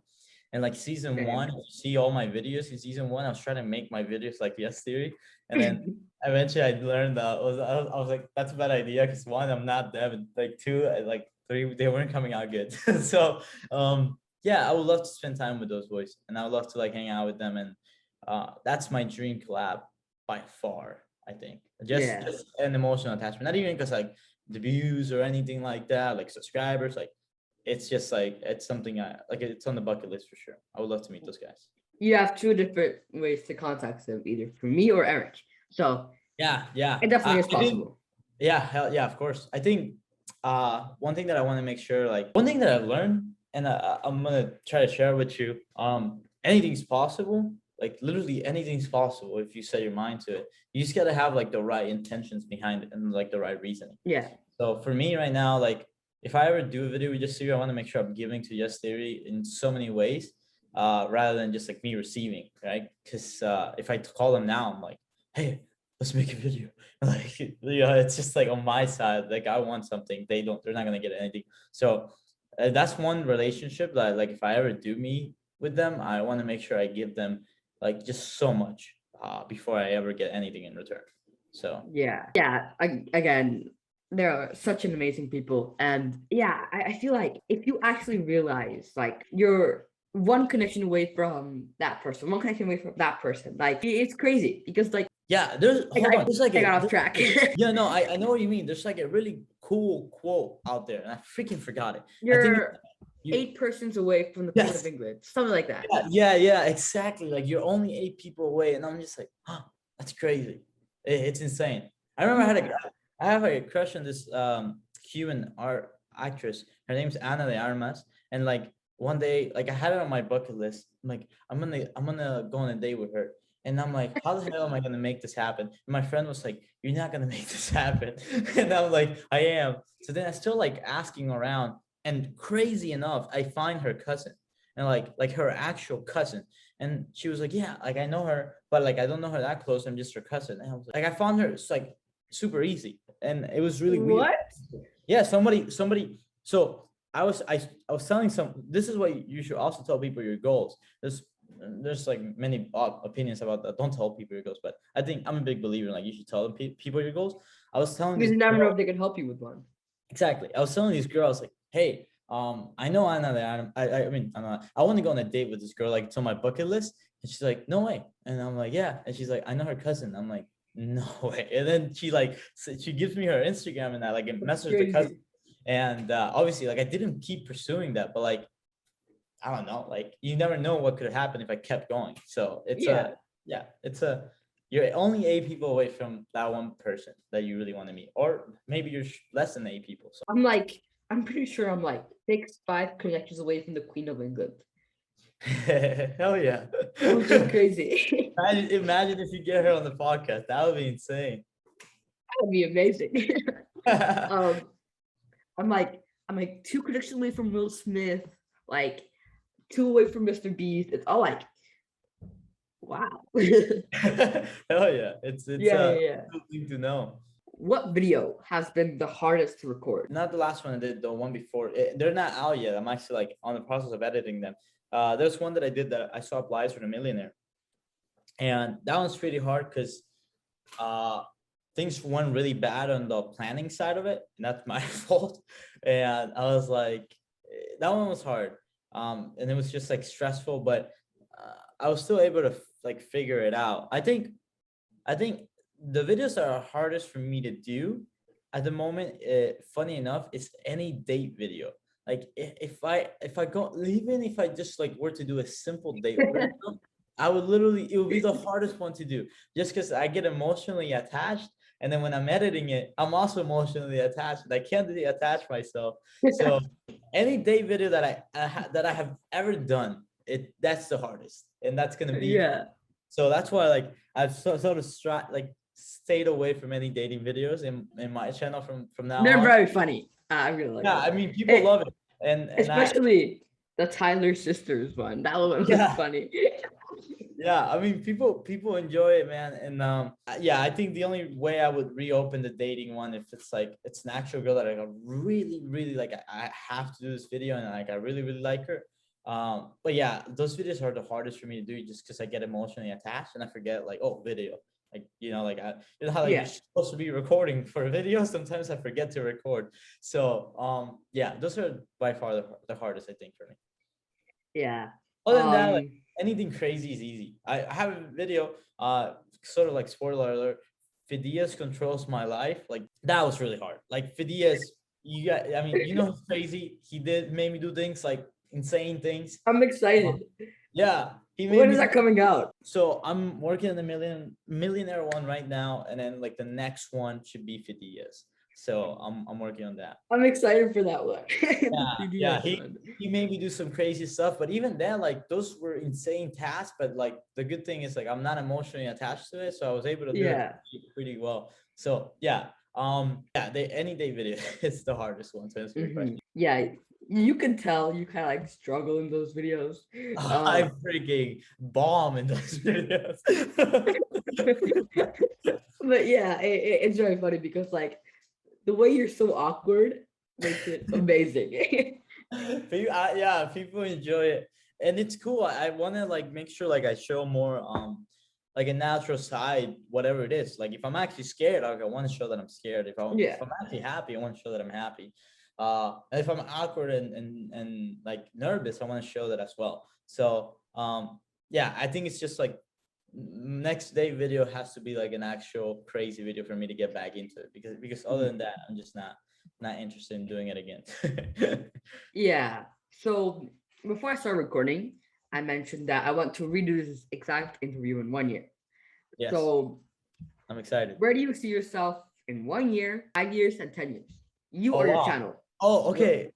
And like season Same. one, you see all my videos in season one, I was trying to make my videos like Yes Theory. And then eventually I learned that I was like, that's a bad idea because one, I'm not them, and like two, like three, they weren't coming out good. So yeah, I would love to spend time with those boys, and I would love to like hang out with them, and that's my dream collab by far. I think just an emotional attachment, not even because like the views or anything like that, like subscribers, like it's just like it's something I like. It's on the bucket list for sure. I would love to meet those guys. You have two different ways to contact them, either from me or Eric. So Yeah, it definitely is I think, possible. yeah, hell yeah, of course. I think one thing that I want to make sure, like one thing that I've learned, and I'm gonna try to share with you, anything's possible. Like literally anything's possible if you set your mind to it. You just gotta have like the right intentions behind it and like the right reasoning. Yeah. So for me right now, like if I ever do a video with Yes Theory, I want to make sure I'm giving to Yes Theory in so many ways, rather than just like me receiving, right? Because if I call them now, I'm like, hey, let's make a video. Like, you know, it's just like on my side, like I want something, they're not gonna get anything. So that's one relationship that like if I ever do meet with them, I want to make sure I give them like just so much before I ever get anything in return. So yeah. Again, they're such an amazing people, and yeah, I feel like if you actually realize like you're one connection away from that person, one connection away from that person, like it's crazy because like yeah, there's I got off track. yeah, no, I know what you mean. There's like a really cool quote out there, and I freaking forgot it. I think You're you, 8 persons away from the Queen of yes, England, something like that. yeah, exactly. Like you're only 8 people away, and I'm just like, that's crazy. It's insane. I remember I have like a crush on this Cuban art actress. Her name's Ana de Armas, and like one day, like I had it on my bucket list. I'm like, I'm gonna go on a date with her. And I'm like, how the hell am I gonna make this happen? And my friend was like, you're not gonna make this happen. And I'm like, I am. So then I still like asking around, and crazy enough, I find her cousin, and like her actual cousin. And she was like, yeah, like I know her, but like I don't know her that close. I'm just her cousin. And I was like I found her. It's like super easy, and it was really weird. What? Yeah, somebody. So I was telling some. This is what you should also tell people your goals. There's like many opinions about that. Don't tell people your goals, but I think I'm a big believer in like you should tell them people your goals. I was telling Because this you never know girl, if they can help you with one. exactly. I was telling these girls like, hey, I know Anna that I mean I want to go on a date with this girl, like it's on my bucket list. And she's like, no way. And I'm like, yeah. And she's like, I know her cousin. I'm like, no way. And then she gives me her Instagram, and I like messaged the cousin. Crazy. And obviously, like I didn't keep pursuing that, but like I don't know, like you never know what could happen if I kept going. So it's a you're only 8 people away from that one person that you really want to meet, or maybe you're less than 8 people. So I'm pretty sure I'm like 5 connections away from the Queen of England, hell yeah. which is crazy. Imagine if you get her on the podcast, that would be insane. That would be amazing. um, I'm like 2 connections away from Will Smith, like 2 away from MrBeast. It's all like, wow. Hell yeah, it's Yeah. cool thing to know. What video has been the hardest to record? Not the last one I did, the one before. They're not out yet. I'm actually like on the process of editing them. There's one that I did that I saw Lies for a Millionaire, and that one's pretty hard because things went really bad on the planning side of it, and that's my fault. And I was like, that one was hard, and it was just like stressful, but I was still able to like figure it out. I think the videos that are hardest for me to do at the moment, funny enough, is any date video. Like if I go, even if I just like were to do a simple date video, I would literally, it would be the hardest one to do, just because I get emotionally attached. And then when I'm editing it, I'm also emotionally attached, and I can't detach myself. So any date video that that I have ever done, that's the hardest, and that's gonna be. Yeah. So that's why like I've sort of stayed away from any dating videos in my channel from now They're on. very funny. I really like Yeah, them. I mean people love it, and Especially the Tyler sisters one. That one was funny. yeah, I mean people enjoy it, man. And yeah, I think the only way I would reopen the dating one, if it's like it's an actual girl that I really like, I have to do this video, and like I really like her. But yeah, those videos are the hardest for me to do, just because I get emotionally attached and I forget like, oh, video. Like, like you know how like you're supposed to be recording for a video, sometimes I forget to record. So yeah, those are by far the hardest, I think, for me. Yeah. Other than that, like anything crazy is easy. I have a video, sort of like spoiler alert, Fidias controls my life. Like that was really hard. Like Fidias, I mean, he's crazy. He made me do things like insane things. I'm excited. Yeah. When is that coming out? So I'm working on the millionaire one right now, and then like the next one should be 50 years. So I'm working on that. I'm excited for that one. Yeah. He made me do some crazy stuff, but even then, like those were insane tasks. But like the good thing is like I'm not emotionally attached to it, so I was able to do it pretty well. So yeah. Any day video is the hardest one to answer your question. Yeah, you can tell you kind of like struggle in those videos. I freaking bomb in those videos. But yeah, it's very funny because like the way you're so awkward makes it amazing. Yeah, people enjoy it, and it's cool. I want to like make sure like I show more like a natural side, whatever it is. Like if I'm actually scared, like, I want to show that I'm scared. If I'm actually happy, I want to show that I'm happy. And if I'm awkward and like nervous, I want to show that as well. So yeah, I think it's just like next day video has to be like an actual crazy video for me to get back into it, because other than that, I'm just not. not interested in doing it again. Yeah. So before I start recording, I mentioned that I want to redo this exact interview in 1 year. Yes, So I'm excited. where do you see yourself in 1 year, 5 years, and 10 years? You Oh or your wow. channel? Oh, okay.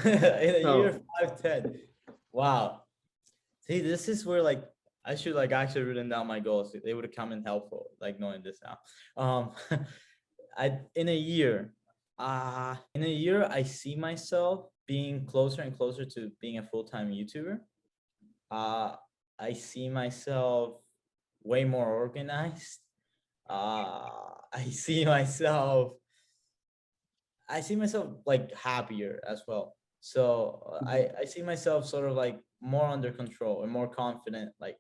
In a year, So 5, 10. Wow. See, this is where like I should like actually written down my goals. They would have come in helpful, like knowing this now. I in a year, I see myself being closer and closer to being a full-time YouTuber. Uh, I see myself way more organized. I see myself like happier as well. So I see myself sort of like more under control and more confident like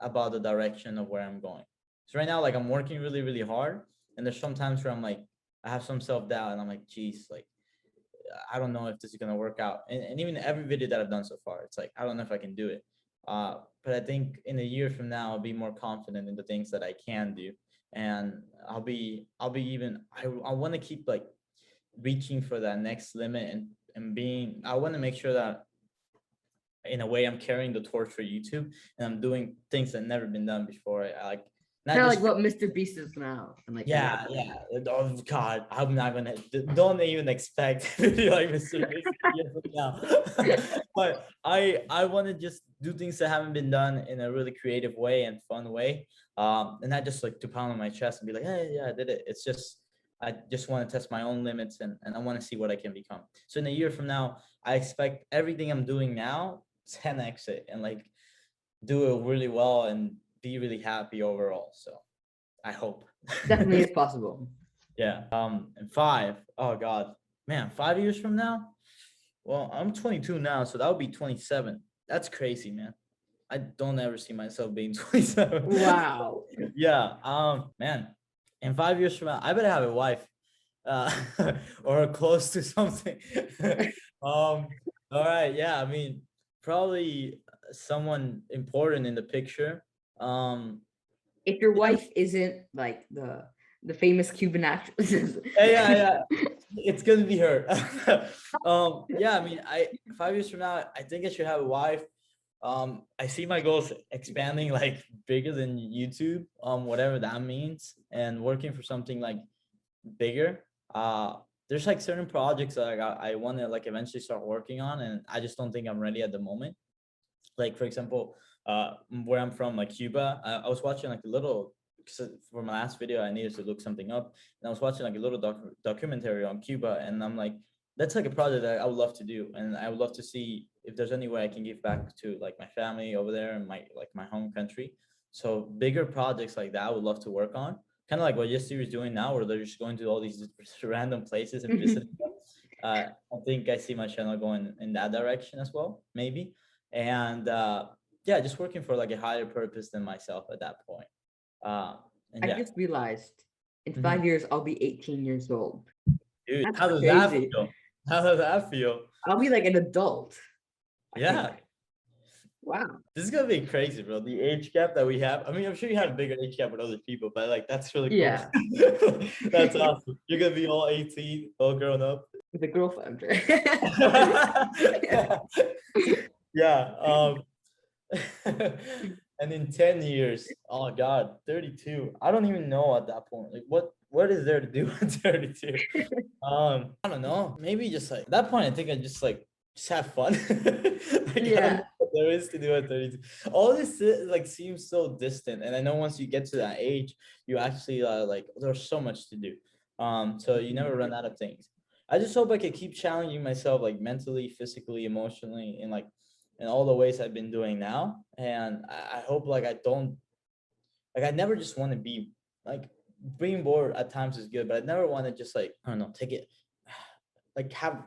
about the direction of where I'm going. So right now, like I'm working really, really hard. And there's some times where I'm like, I have some self-doubt and I'm like, geez, like I don't know if this is gonna work out. And even every video that I've done so far, it's like I don't know if I can do it. But I think in a year from now, I'll be more confident in the things that I can do, and I'll be even. I want to keep like reaching for that next limit and being. I want to make sure that in a way I'm carrying the torch for YouTube and I'm doing things that never been done before. I like not kind of just like what MrBeast is now, and like yeah, yeah. Oh God, I'm not gonna. Don't even expect video like MrBeast now. But I want to just do things that haven't been done in a really creative way and fun way. And not just like to pound on my chest and be like, hey, yeah, I did it. It's just I just want to test my own limits and I want to see what I can become. So in a year from now, I expect everything I'm doing now 10x it and like do it really well and be really happy overall. So I hope. definitely is possible. Yeah. And five. Oh God, man, 5 years from now. Well, I'm 22 now, so that would be 27. That's crazy, man. I don't ever see myself being 27. Wow. Yeah. Man, in 5 years from now, I better have a wife, uh, or close to something. All right. Yeah. I mean, probably someone important in the picture. Um, If your yeah, wife isn't like the famous Cuban actress. yeah, yeah. It's gonna be her. Yeah, I mean, 5 years from now, I think I should have a wife. I see my goals expanding like bigger than YouTube, whatever that means, and working for something like bigger. There's like certain projects that like, I want to like eventually start working on, and I just don't think I'm ready at the moment. Like for example, where I'm from, like Cuba, I was watching like a little for my last video. I needed to look something up, and I was watching like a little documentary on Cuba, and I'm like, that's like a project that I would love to do, and I would love to see if there's any way I can give back to like my family over there and my home country. So bigger projects like that, I would love to work on. Kind of like what Yesterday is doing now, where they're just going to all these random places and visiting them. I think I see my channel going in that direction as well, maybe. And yeah, just working for like a higher purpose than myself at that point. And I yeah. just realized in Mhm. 5 years I'll be 18 years old. Dude, That's how does that crazy. feel? How does that feel? I'll be like an adult, I Yeah, think. Wow. this is gonna be crazy, bro. The age gap that we have. I mean, I'm sure you have a bigger age gap with other people, but like that's really cool. Yeah. That's awesome. You're gonna be all 18, all grown up. With a girlfriend. Yeah. And in 10 years, oh God, 32. I don't even know at that point. Like what is there to do at 32? I don't know. Maybe just like at that point, I think I just have fun. Like I don't Yeah. know what there is to do at 32. All this like seems so distant. And I know once you get to that age, you actually like there's so much to do. So you never run out of things. I just hope I can keep challenging myself like mentally, physically, emotionally, and like in all the ways I've been doing now. And I hope like I don't like I never just want to be like being bored at times is good, but I never want to just like I don't know, take it like have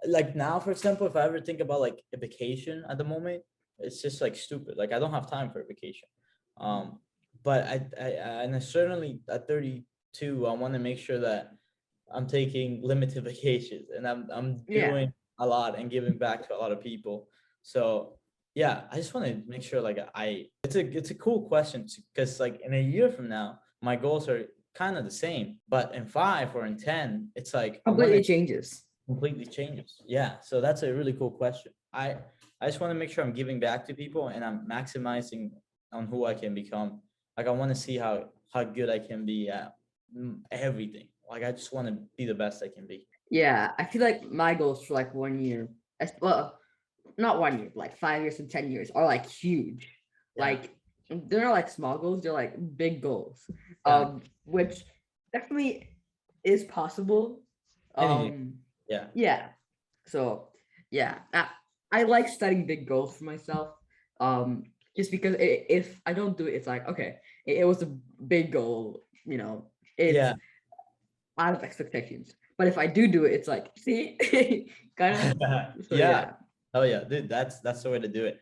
like now for example, if I ever think about like a vacation at the moment, it's just like stupid. Like I don't have time for a vacation. Um, but and I certainly at 32, I want to make sure that I'm taking limited vacations and I'm Yeah. doing a lot and giving back to a lot of people. So yeah, I just want to make sure like it's a cool question because like in a year from now, my goals are kind of the same, but in 5 or in 10, it's like I want Completely to changes. completely changes. Yeah. So that's a really cool question. I just want to make sure I'm giving back to people and I'm maximizing on who I can become. Like I want to see how good I can be at everything. Like I just want to be the best I can be. Yeah, I feel like my goals for like 1 year, well, not 1 year, like 5 years and 10 years are like huge. Yeah. Like they're not like small goals, they're like big goals. Yeah. Which definitely is possible. Anything. Um, Yeah. yeah. So yeah, I like setting big goals for myself. Just because if I don't do it, it's like okay, it was a big goal, it's Yeah. out of expectations. But if I do it, it's like, see, kind of. So Yeah. yeah, Oh yeah, dude, that's the way to do it.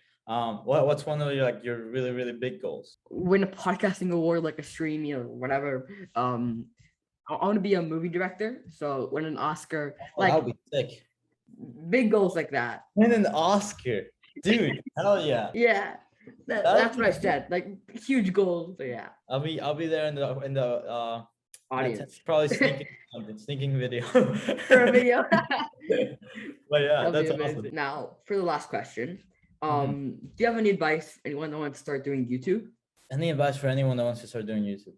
What's one of your really really big goals? win a podcasting award, like a stream, whatever. I want to be a movie director, so win an Oscar, Oh, that like would be sick. big goals like that. Win an Oscar, dude. Hell yeah. Yeah, That that's would what I be sick. said. Like huge goals. So yeah, I'll be there in the audience probably sneaking something, sneaking video. for a video. But yeah, That'll be that's awesome. amazing. Now, for the last question, Mhm. do you have any advice for anyone that wants to start doing YouTube? Any advice for anyone that wants to start doing YouTube?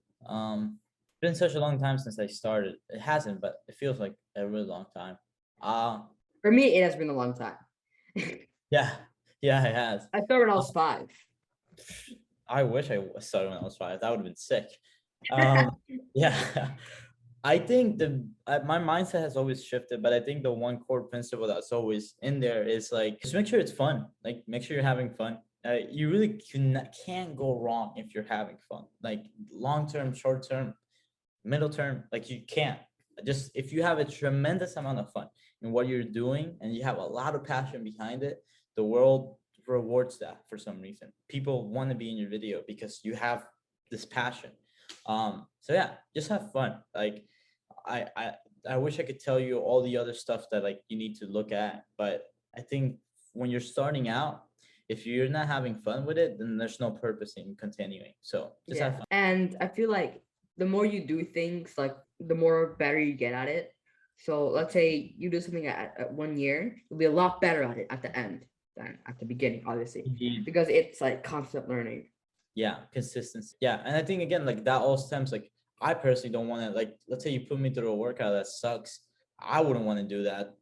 It's been such a long time since I started. It hasn't, but it feels like a really long time. Uh For me, it has been a long time. yeah, yeah, it has. I started when I was 5. I wish I started when I was 5. That would have been sick. Um, yeah, I think my mindset has always shifted, but I think the one core principle that's always in there is like just make sure it's fun. Like make sure you're having fun. You really can't go wrong if you're having fun. Like long term, short term, middle term, like you can't. Just if you have a tremendous amount of fun in what you're doing and you have a lot of passion behind it, the world rewards that for some reason. People want to be in your video because you have this passion. So yeah, just have fun. Like I I I wish I could tell you all the other stuff that like you need to look at, but I think when you're starting out, if you're not having fun with it, then there's no purpose in continuing. So just have Yeah. fun. And I feel like the more you do things, like the more better you get at it. So let's say you do something at 1 year, you'll be a lot better at it at the end than at the beginning, obviously, Indeed. because it's like constant learning. Yeah, consistency. Yeah, and I think again, like that all stems like I personally don't want to like. Let's say you put me through a workout that sucks. I wouldn't want to do that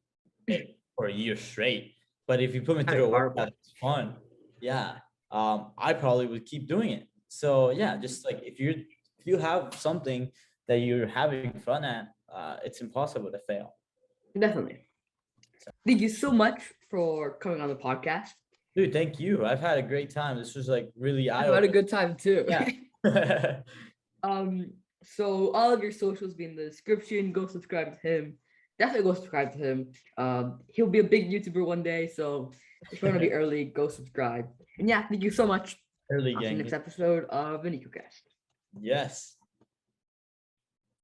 for a year straight. But if you put me Kind through of a workout horrible. that's fun, yeah, I probably would keep doing it. So yeah, just like if you have something that you're having fun at, it's impossible to fail. Definitely. Thank you so much for coming on the podcast. Dude, thank you. I've had a great time. This was like really I've had a eye-opening. good time too. Yeah. So all of your socials be in the description. Go subscribe to him. Definitely go subscribe to him. He'll be a big YouTuber one day. So if you want to be early, go subscribe. And yeah, thank you so much. Early I'll see you gang. next episode of the Nicocast. Yes.